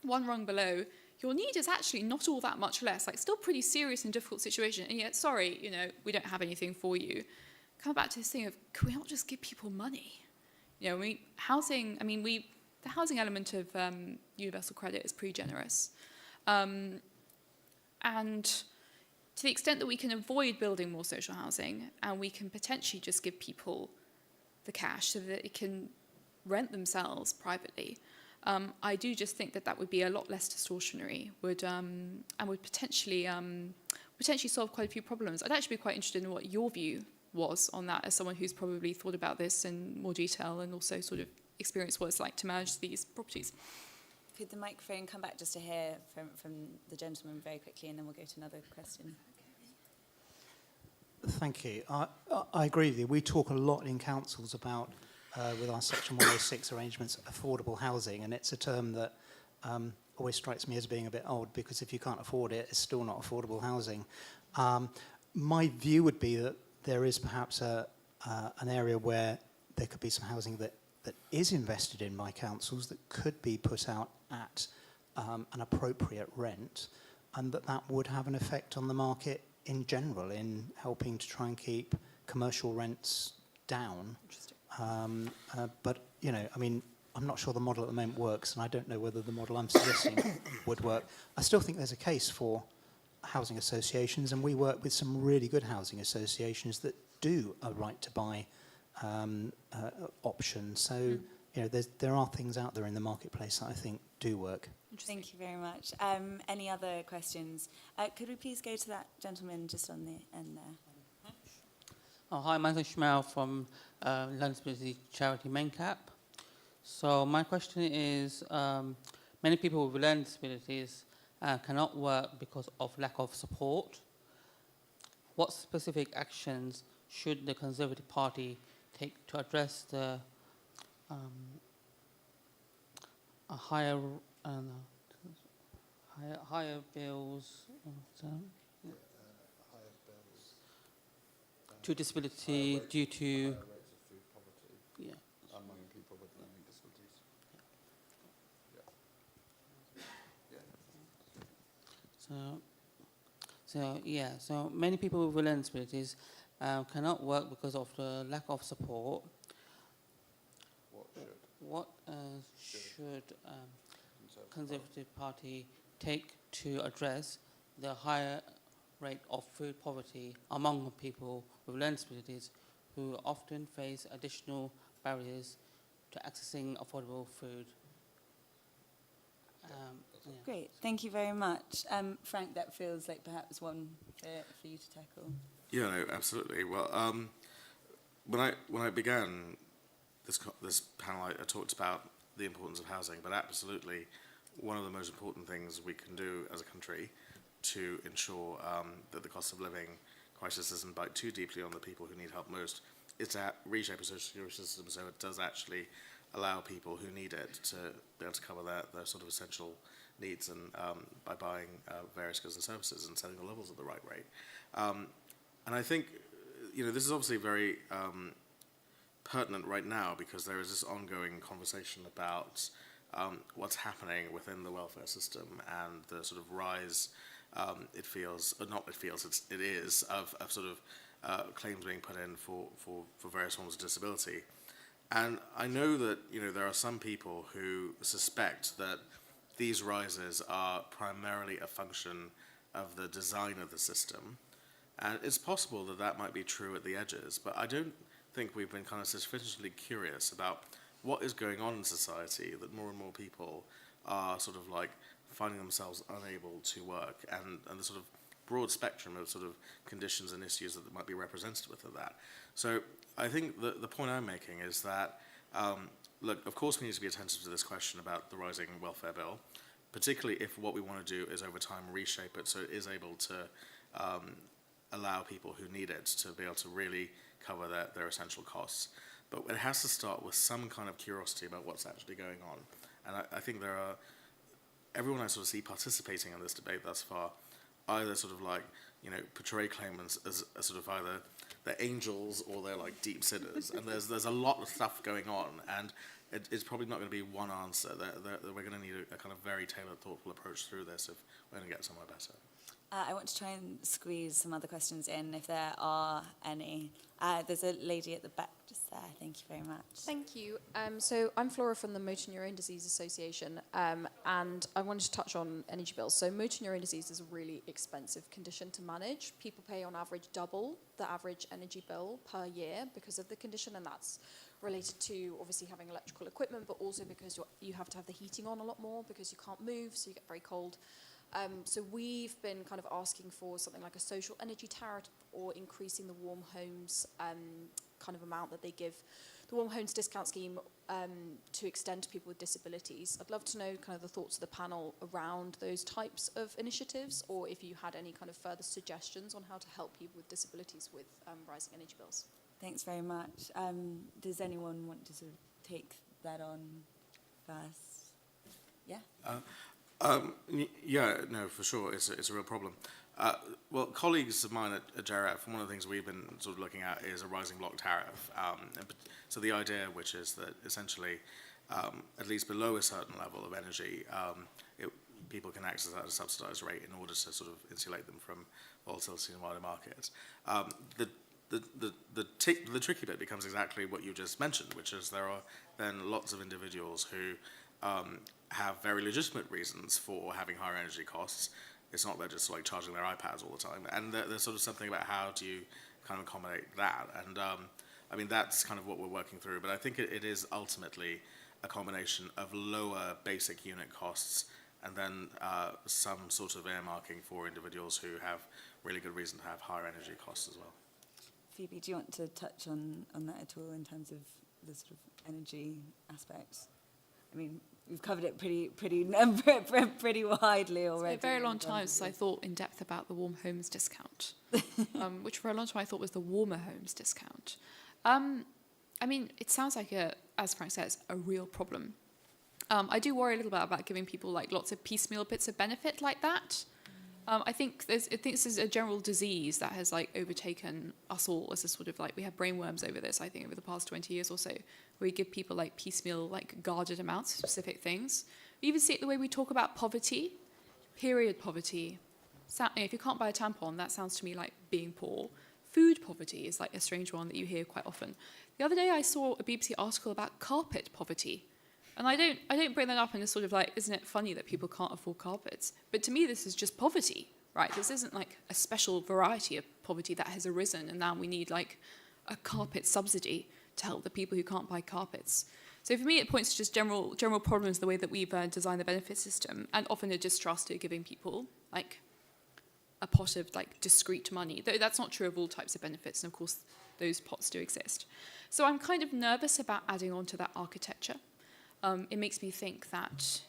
One rung below, your need is actually not all that much less, like still pretty serious and difficult situation, and yet, sorry, you know, we don't have anything for you. Come back to this thing of, can we not just give people money? You know, the housing element of universal credit is pretty generous. And to the extent that we can avoid building more social housing and we can potentially just give people the cash so that it can rent themselves privately, I do just think that would be a lot less distortionary, and would potentially solve quite a few problems. I'd actually be quite interested in what your view was on that as someone who's probably thought about this in more detail and also sort of experienced what it's like to manage these properties. Could the microphone come back just to hear from the gentleman very quickly, and then we'll go to another question. Thank you. I agree with you. We talk a lot in councils about, with our Section 106 arrangements, affordable housing, and it's a term that always strikes me as being a bit odd because if you can't afford it, it's still not affordable housing. My view would be that there is perhaps an area where there could be some housing that is invested in by councils that could be put out at an appropriate rent, and that would have an effect on the market in general in helping to try and keep commercial rents down. But, you know, I mean, I'm not sure the model at the moment works, and I don't know whether the model I'm suggesting would work. I still think there's a case for housing associations, and we work with some really good housing associations that do a right to buy option. So, you know, there are things out there in the marketplace that I think do work. Thank you very much. Any other questions? Could we please go to that gentleman just on the end there? Oh, hi, my name is Shmuel from London Disability Charity MainCap. So my question is, many people with learning disabilities cannot work because of lack of support. What specific actions should the Conservative Party take to address the higher bills? to disability due to yeah. Among people with learning disabilities. So many people with learning disabilities cannot work because of the lack of support. What should Conservative Party take to address the higher rate of food poverty among people with learning disabilities who often face additional barriers to accessing affordable food? Great, thank you very much. Frank, that feels like perhaps one for you to tackle. Yeah, no, absolutely. Well, when I began this panel, I talked about the importance of housing, but absolutely one of the most important things we can do as a country to ensure that the cost of living crisis doesn't bite too deeply on the people who need help most is to reshape a social security system so it does actually allow people who need it to be able to cover their sort of essential needs and by buying various goods and services and setting the levels at the right rate. And I think, this is obviously very pertinent right now because there is this ongoing conversation about what's happening within the welfare system and the sort of rise, it is, of sort of claims being put in for various forms of disability. And I know that, there are some people who suspect that these rises are primarily a function of the design of the system. And it's possible that that might be true at the edges, but I don't think we've been kind of sufficiently curious about what is going on in society that more and more people are sort of like finding themselves unable to work and the sort of broad spectrum of sort of conditions and issues that might be represented within that. So I think the point I'm making is that, look, of course we need to be attentive to this question about the rising welfare bill, particularly if what we want to do is over time reshape it so it is able to allow people who need it to be able to really cover their essential costs. But it has to start with some kind of curiosity about what's actually going on. And I think everyone I sort of see participating in this debate thus far either sort of like, portray claimants as sort of either they're angels or they're like deep sinners. And there's a lot of stuff going on, and it's probably not going to be one answer. We're going to need a kind of very tailored, thoughtful approach through this if we're going to get somewhere better. I want to try and squeeze some other questions in if there are any. There's a lady at the back just there. Thank you very much. Thank you. So I'm Flora from the Motor Neurone Disease Association, and I wanted to touch on energy bills. So motor neurone disease is a really expensive condition to manage. People pay on average double the average energy bill per year because of the condition, and that's related to obviously having electrical equipment, but also because you have to have the heating on a lot more because you can't move, so you get very cold. So we've been kind of asking for something like a social energy tariff or increasing the warm homes kind of amount that they give, the warm homes discount scheme to extend to people with disabilities. I'd love to know kind of the thoughts of the panel around those types of initiatives, or if you had any kind of further suggestions on how to help people with disabilities with rising energy bills. Thanks very much. Does anyone want to sort of take that on first? Yeah? Yeah, no, for sure, it's a real problem. Well, colleagues of mine at JRF, one of the things we've been sort of looking at is a rising block tariff. So the idea, which is that essentially, at least below a certain level of energy, people can access at a subsidised rate in order to sort of insulate them from volatility in wider markets. The tricky bit becomes exactly what you just mentioned, which is there are then lots of individuals who have very legitimate reasons for having higher energy costs. It's not they're just like charging their iPads all the time. And there's sort of something about how do you kind of accommodate that. And I mean, that's kind of what we're working through. But I think it is ultimately a combination of lower basic unit costs and then some sort of earmarking for individuals who have really good reason to have higher energy costs as well. Phoebe, do you want to touch on that at all in terms of the sort of energy aspects? I mean, we've covered it pretty widely already. It's been a very long time since I thought in depth about the warm homes discount, which for a long time I thought was the warmer homes discount. I mean, it sounds like, as Frank says, a real problem. I do worry a little bit about giving people like lots of piecemeal bits of benefit like that. I think this is a general disease that has like overtaken us all as a sort of like, we have brainworms over this, I think, over the past 20 years or so, where we give people like piecemeal, like guarded amounts of specific things. We even see it the way we talk about poverty, period poverty. If you can't buy a tampon, that sounds to me like being poor. Food poverty is like a strange one that you hear quite often. The other day I saw a BBC article about carpet poverty. And I don't bring that up in a sort of like, isn't it funny that people can't afford carpets? But to me, this is just poverty, right? This isn't like a special variety of poverty that has arisen, and now we need like a carpet subsidy to help the people who can't buy carpets. So for me, it points to just general problems, the way that we've designed the benefit system, and often a distrust at giving people like a pot of like discrete money. Though that's not true of all types of benefits, and of course those pots do exist. So I'm kind of nervous about adding on to that architecture. It makes me think that,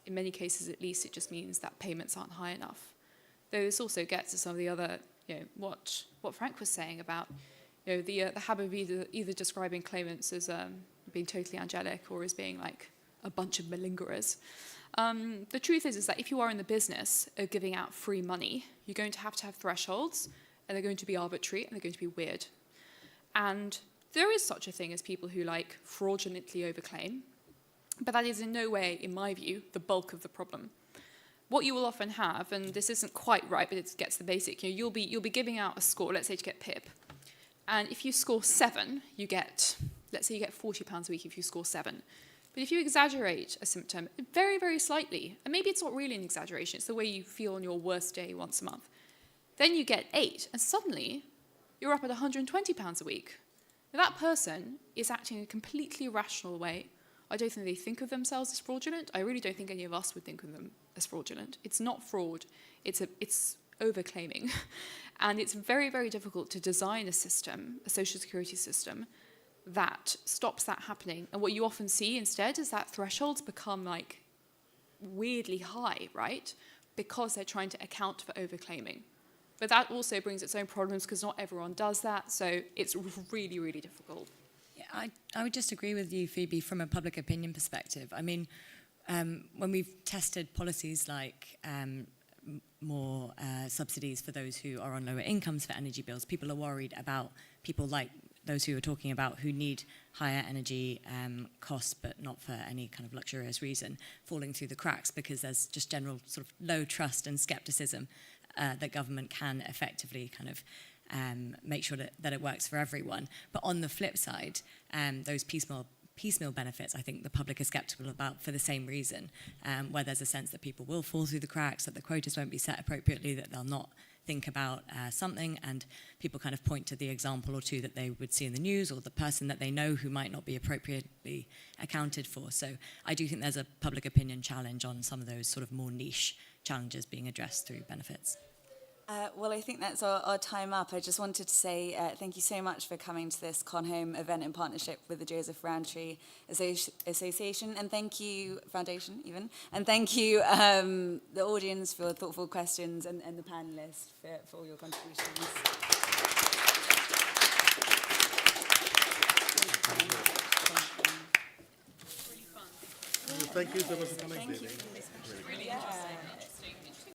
in many cases at least, it just means that payments aren't high enough. Though this also gets to some of the other, what Frank was saying about, the habit of either describing claimants as being totally angelic or as being like a bunch of malingerers. The truth is that if you are in the business of giving out free money, you're going to have thresholds, and they're going to be arbitrary, and they're going to be weird. And there is such a thing as people who like fraudulently overclaim. But that is in no way, in my view, the bulk of the problem. What you will often have, and this isn't quite right, but it gets the basic, you'll be giving out a score, let's say to get PIP. And if you score 7, let's say you get £40 a week if you score 7. But if you exaggerate a symptom very, very slightly, and maybe it's not really an exaggeration, it's the way you feel on your worst day once a month, then you get 8, and suddenly you're up at £120 a week. Now, that person is acting in a completely rational way. I don't think they think of themselves as fraudulent. I really don't think any of us would think of them as fraudulent. It's not fraud. It's overclaiming. And it's very, very difficult to design a system, a social security system, that stops that happening. And what you often see instead is that thresholds become like weirdly high, right? Because they're trying to account for overclaiming. But that also brings its own problems because not everyone does that. So it's really, really difficult. Yeah, I would just agree with you, Phoebe, from a public opinion perspective. I mean, when we've tested policies like more subsidies for those who are on lower incomes for energy bills, people are worried about people like those who are talking about who need higher energy costs but not for any kind of luxurious reason falling through the cracks because there's just general sort of low trust and skepticism that government can effectively kind of make sure that it works for everyone. But on the flip side, those piecemeal benefits, I think the public is sceptical about for the same reason, where there's a sense that people will fall through the cracks, that the quotas won't be set appropriately, that they'll not think about something, and people kind of point to the example or two that they would see in the news or the person that they know who might not be appropriately accounted for. So I do think there's a public opinion challenge on some of those sort of more niche challenges being addressed through benefits. Well, I think that's our time up. I just wanted to say thank you so much for coming to this ConHome event in partnership with the Joseph Rowntree Association, and thank you, Foundation even, and thank you the audience for thoughtful questions and the panellists for all your contributions. Thank you so much for coming, Phoebe. Really interesting.